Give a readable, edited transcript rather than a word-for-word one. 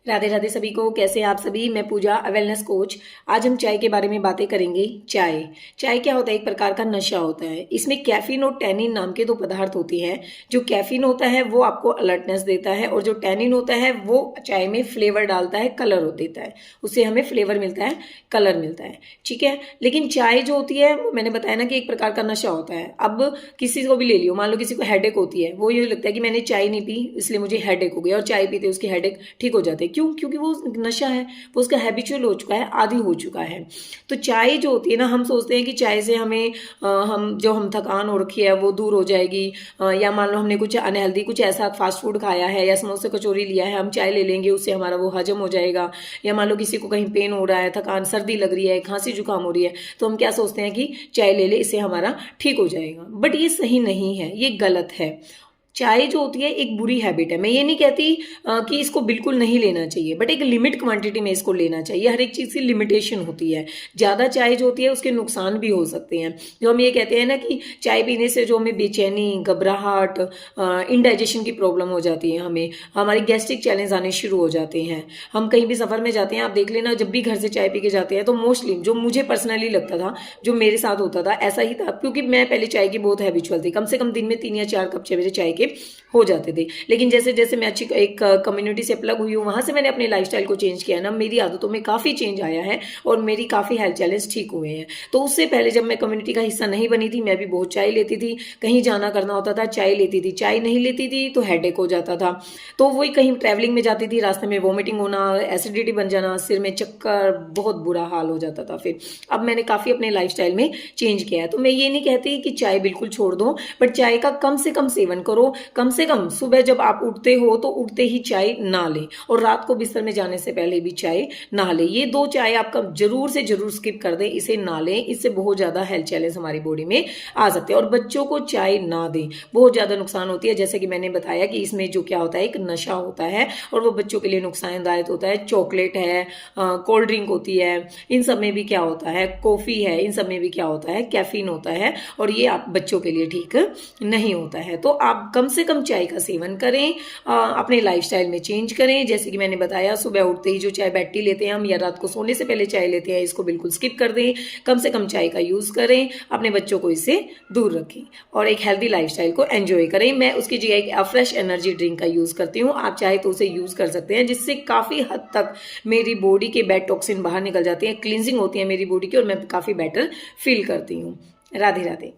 राधे राधे सभी को। कैसे हैं आप सभी। मैं पूजा, वेलनेस कोच। आज हम चाय के बारे में बातें करेंगे। चाय चाय क्या होता है? एक प्रकार का नशा होता है। इसमें कैफीन और टैनिन नाम के दो पदार्थ होते हैं। जो कैफीन होता है वो आपको अलर्टनेस देता है, और जो टैनिन होता है वो चाय में फ्लेवर डालता है, कलर देता है। उससे हमें फ्लेवर मिलता है, कलर मिलता है। ठीक है। लेकिन चाय जो होती है वो मैंने बताया ना कि एक प्रकार का नशा होता है। अब किसी को भी ले लियो, मान लो किसी को हेडेक होती है, वो ये लगता है कि मैंने चाय नहीं पी इसलिए मुझे हेडेक हो गया, और चाय पीते उसकी हेडेक ठीक हो जाती है। क्यों? क्योंकि वो नशा है, वो उसका हैबिचुअल हो चुका है, आदी हो चुका है। तो चाय जो होती है ना, हम सोचते हैं कि चाय से हमें हम थकान हो रखी है वो दूर हो जाएगी, या मान लो हमने कुछ अनहेल्दी, कुछ ऐसा फास्ट फूड खाया है या समोसे कचौरी लिया है, हम चाय ले लेंगे उससे हमारा वो हजम हो जाएगा। या मान लो किसी को कहीं पेन हो रहा है, थकान, सर्दी लग रही है, खांसी जुकाम हो रही है, तो हम क्या सोचते हैं कि चाय ले ले, इससे हमारा ठीक हो जाएगा। बट ये सही नहीं है, ये गलत है। चाय जो होती है एक बुरी हैबिट है। मैं ये नहीं कहती कि इसको बिल्कुल नहीं लेना चाहिए, बट एक लिमिट क्वांटिटी में इसको लेना चाहिए। हर एक चीज़ की लिमिटेशन होती है। ज़्यादा चाय जो होती है उसके नुकसान भी हो सकते हैं। जो हम ये कहते हैं ना कि चाय पीने से जो हमें बेचैनी, घबराहट, इनडाइजेशन की प्रॉब्लम हो जाती है, हमें हमारी गैस्ट्रिक चैलेंज आने शुरू हो जाते हैं। हम कहीं भी सफ़र में जाते हैं, आप देख लेना, जब भी घर से चाय पी के जाते हैं तो मोस्टली जो मुझे पर्सनली लगता था, जो मेरे साथ होता था, ऐसा ही था। क्योंकि मैं पहले चाय की बहुत हैबिचुअल थी, कम से कम दिन में 3 या 4 कप मेरे चाय के हो जाते थे। लेकिन जैसे जैसे मैं अच्छी एक कम्युनिटी से प्लग हुई हूँ, वहाँ से मैंने अपने लाइफस्टाइल को चेंज किया है ना, मेरी आदतों में काफ़ी चेंज आया है, और मेरी काफ़ी हेल्थ चैलेंज ठीक हुए हैं। तो उससे पहले जब मैं कम्युनिटी का हिस्सा नहीं बनी थी, मैं भी बहुत चाय लेती थी। कहीं जाना करना होता था, चाय लेती थी। चाय नहीं लेती थी तो हेडेक हो जाता था। तो वही कहीं ट्रैवलिंग में जाती थी, रास्ते में वॉमिटिंग होना, एसिडिटी बन जाना, सिर में चक्कर, बहुत बुरा हाल हो जाता था। फिर अब मैंने काफ़ी अपने लाइफस्टाइल में चेंज किया है। तो मैं ये नहीं कहती कि चाय बिल्कुल छोड़ दो, बट चाय का कम से कम सेवन करो। कम से कम सुबह जब आप उठते हो तो उठते ही चाय ना लें, और रात को बिस्तर में जाने से पहले भी चाय ना लें। ये दो चाय आपका जरूर से जरूर स्किप कर दें, इसे ना लें। इससे बहुत ज़्यादा हेल्थ चैलेंज हमारी बॉडी में आ सकते हैं। और बच्चों को चाय ना दें, बहुत ज़्यादा नुकसान होती है। जैसे कि मैंने बताया कि इसमें जो क्या होता है, एक नशा होता है, और वो बच्चों के लिए नुकसानदायक होता है। चॉकलेट है, कोल्ड ड्रिंक होती है, इन सब में भी क्या होता है, कॉफ़ी है, इन सब में भी क्या होता है, कैफीन होता है, और ये आप बच्चों के लिए ठीक नहीं होता है। तो आप कम से कम चाय का सेवन करें, अपने लाइफस्टाइल में चेंज करें। जैसे कि मैंने बताया, सुबह उठते ही जो चाय बैठी लेते हैं हम, या रात को सोने से पहले चाय लेते हैं, इसको बिल्कुल स्किप कर दें। कम से कम चाय का यूज़ करें, अपने बच्चों को इससे दूर रखें, और एक हेल्दी लाइफस्टाइल को एंजॉय करें। मैं उसकी जगह एक फ्रेश एनर्जी ड्रिंक का यूज़ करती हूँ। आप चाहे तो उसे यूज़ कर सकते हैं, जिससे काफ़ी हद तक मेरी बॉडी के बैड टॉक्सिन बाहर निकल जाती हैं, क्लींजिंग होती है मेरी बॉडी की, और मैं काफ़ी बेटर फील करती हूँ। राधे राधे।